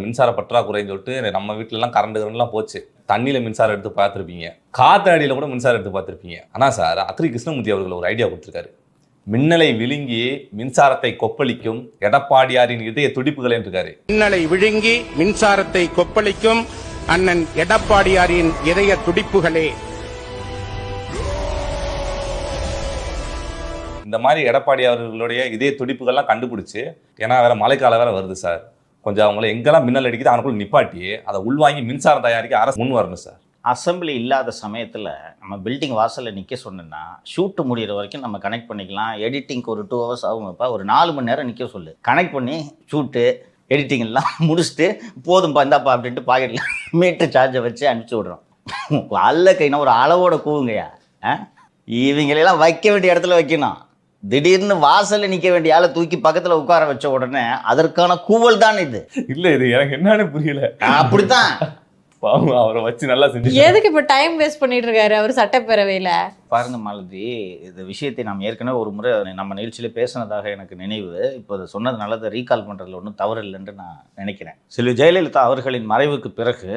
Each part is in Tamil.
மின்சார பற்றாக்குறைன்னு சொல்லிட்டு நம்ம வீட்டிலலாம் கரண்ட்லாம் போச்சு. தண்ணியில் மின்சாரம் எடுத்து பார்த்துருப்பீங்க, காத்தாடியில் கூட மின்சாரம் எடுத்து பார்த்துருப்பீங்க. ஆனால் சார் அக்ரி கிருஷ்ணமூர்த்தி அவர்கள் ஒரு ஐடியா கொடுத்துருக்காரு. மின்னலை விழுங்கி மின்சாரத்தை கொப்பளிக்கும் எடப்பாடியாரின் இதய துடிப்புகள் இருக்காரு. மின்னலை விழுங்கி மின்சாரத்தை கொப்பளிக்கும் அண்ணன் எடப்பாடியாரின் இதய துடிப்புகளே. இந்த மாதிரி எடப்பாடி அவர்களுடைய இதய துடிப்புகள்லாம் கண்டுபிடிச்சு, ஏன்னா வேற மழைக்காலம் வேற வருது சார், கொஞ்சம் அவங்கள எங்கெல்லாம் மின்னல் அடிக்குது அவனுக்குள்ள நிப்பாட்டி அதை உள்வாங்கி மின்சாரம் தயாரிக்க அரசு முன் வரணும் சார். அசம்பிளி இல்லாத சமயத்தில் நம்ம பில்டிங் வாசலில் நிற்க சொன்னோன்னா ஷூட்டு முடிகிற வரைக்கும் நம்ம கனெக்ட் பண்ணிக்கலாம். எடிட்டிங்க்கு ஒரு 2 hours ஆகும்ப்பா, ஒரு 4 மணி நேரம் நிற்க சொல்லு. கனெக்ட் பண்ணி ஷூட்டு எடிட்டிங் எல்லாம் முடிச்சுட்டு போதும்பா இந்தாப்பா அப்படின்ட்டு பாக்கெட்டில் மீட்டர் சார்ஜை வச்சு அனுப்பிச்சி விட்றோம். அல்ல கைனா ஒரு அளவோட கூவுங்கய்யா. இவங்களெல்லாம் வைக்க வேண்டிய இடத்துல வைக்கணும். திடீர்னு வாசல்ல நிக்க வேண்டிய ஆளை தூக்கி பக்கத்துல உட்கார வச்ச உடனே அதற்கான கூவல் தான் இது. இல்ல இது எனக்கு என்னன்னு புரியல. அப்படித்தான் அவரை வச்சு நல்லா செஞ்சு எதுக்கு இப்ப டைம் வேஸ்ட் பண்ணிட்டு இருக்காரு அவர் சட்டப்பேரவையில? பாருங்க மாலதி, இந்த விஷயத்தை நாம் ஏற்கனவே ஒரு முறை நம்ம நிகழ்ச்சியில பேசினதாக எனக்கு நினைவு. இப்போ அதை சொன்னதுனால அதை ரீகால் பண்றதுல ஒன்றும் தவறு இல்லைன்னு நான் நினைக்கிறேன். செல்வி ஜெயலலிதா அவர்களின் மறைவுக்கு பிறகு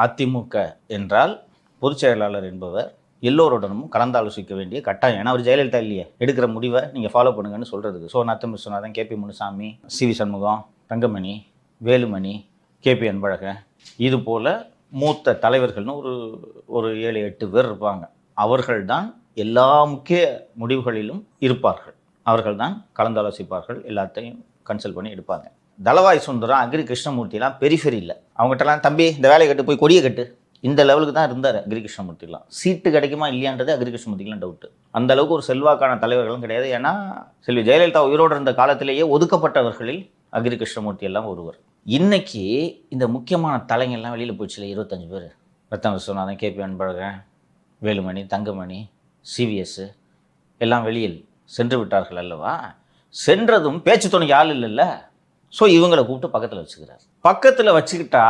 அதிமுக என்றால் பொதுச் செயலாளர் என்பவர் எல்லோருடனும் கலந்தாலோசிக்க வேண்டிய கட்டாயம். ஏன்னா அவர் ஜெயலலிதா இல்லையே, எடுக்கிற முடிவை நீங்கள் ஃபாலோ பண்ணுங்கன்னு சொல்கிறதுக்கு. So Natham Viswanathan, KP Munusamy, CV Shanmugam, Thangamani, Velumani, KP Anbazhagan, இது போல் மூத்த தலைவர்கள்னு ஒரு 7-8 பேர் இருப்பாங்க. அவர்கள்தான் எல்லா முக்கிய முடிவுகளிலும் இருப்பார்கள். அவர்கள் தான் கலந்தாலோசிப்பார்கள், எல்லாத்தையும் கன்சல்ட் பண்ணி எடுப்பாங்க. தளவாய் சுந்தரம், அக்ரி கிருஷ்ணமூர்த்திலாம் பெரிஃபெரி இல்லை. அவங்ககிட்டலாம் தம்பி இந்த வேலையை கட்டு, போய் கொடியை கட்டு, இந்த லெவலுக்கு தான் இருந்தார் அக்ரி கிருஷ்ணமூர்த்திலாம். சீட்டு கிடைக்குமா இல்லையான்றது அக்ரி கிருஷ்ணமூர்த்திலாம் டவுட்டு. அந்த அளவுக்கு ஒரு செல்வாக்கான தலைவர்களும் கிடையாது. ஏன்னா செல்வி ஜெயலலிதா உயிரோடு இருந்த காலத்திலேயே ஒதுக்கப்பட்டவர்களில் அக்ரி கிருஷ்ணமூர்த்தி எல்லாம் ஒருவர். இன்னைக்கு இந்த முக்கியமான தலைங்கள்லாம் வெளியில் போயிடுச்சுல, 25 பேர். ரத்தன விஸ்வநாதன், KP அன்பழகன், வேலுமணி, தங்கமணி, CVS எல்லாம் வெளியில் சென்று விட்டார்கள் அல்லவா? சென்றதும் பேச்சு துணைக்கு ஆள் இல்லைல்ல. ஸோ இவங்களை கூப்பிட்டு பக்கத்தில் வச்சுக்கிறார். பக்கத்தில் வச்சுக்கிட்டா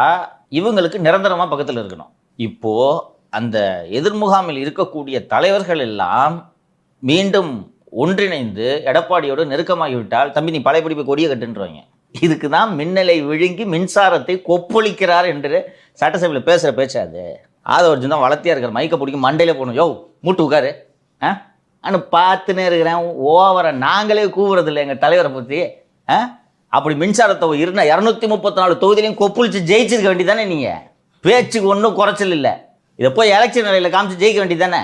இவங்களுக்கு நிரந்தரமாக பக்கத்தில் இருக்கணும். இப்போது அந்த எதிர்முகாமில் இருக்கக்கூடிய தலைவர்கள் எல்லாம் மீண்டும் ஒன்றிணைந்து எடப்பாடியோடு நெருக்கமாகிவிட்டால் தம்பி நீ பழைய படிப்பை கொடியை கட்டுன்றவங்க. இதுக்கு தான் மின்னலை விழுங்கி மின்சாரத்தை கொப்பளிக்கிறார் என்று சட்டசபையில் பேசுகிற பேச்சாது. ஆதவர்ஜன் தான் வளர்த்தியாக இருக்கிற மைக்கை பிடிக்கும் மண்டையில் போகணும், யோ மூட்டு உட்காரு ஆனால் பார்த்துன்னே இருக்கிறேன். ஓவரை நாங்களே கூவுறது இல்லை எங்கள் தலைவரை பற்றி. அப்படி மின்சாரத்தை 234 தொகுதியிலையும் கொப்பளிச்சு ஜெயிச்சிருக்க வேண்டியதானே. நீங்கள் பேச்சுக்கு ஒன்றும் குறைச்சல் இல்லை. இதை போய் எலெக்ஷன் நிலையில் காமிச்சு ஜெயிக்க வேண்டியதானே.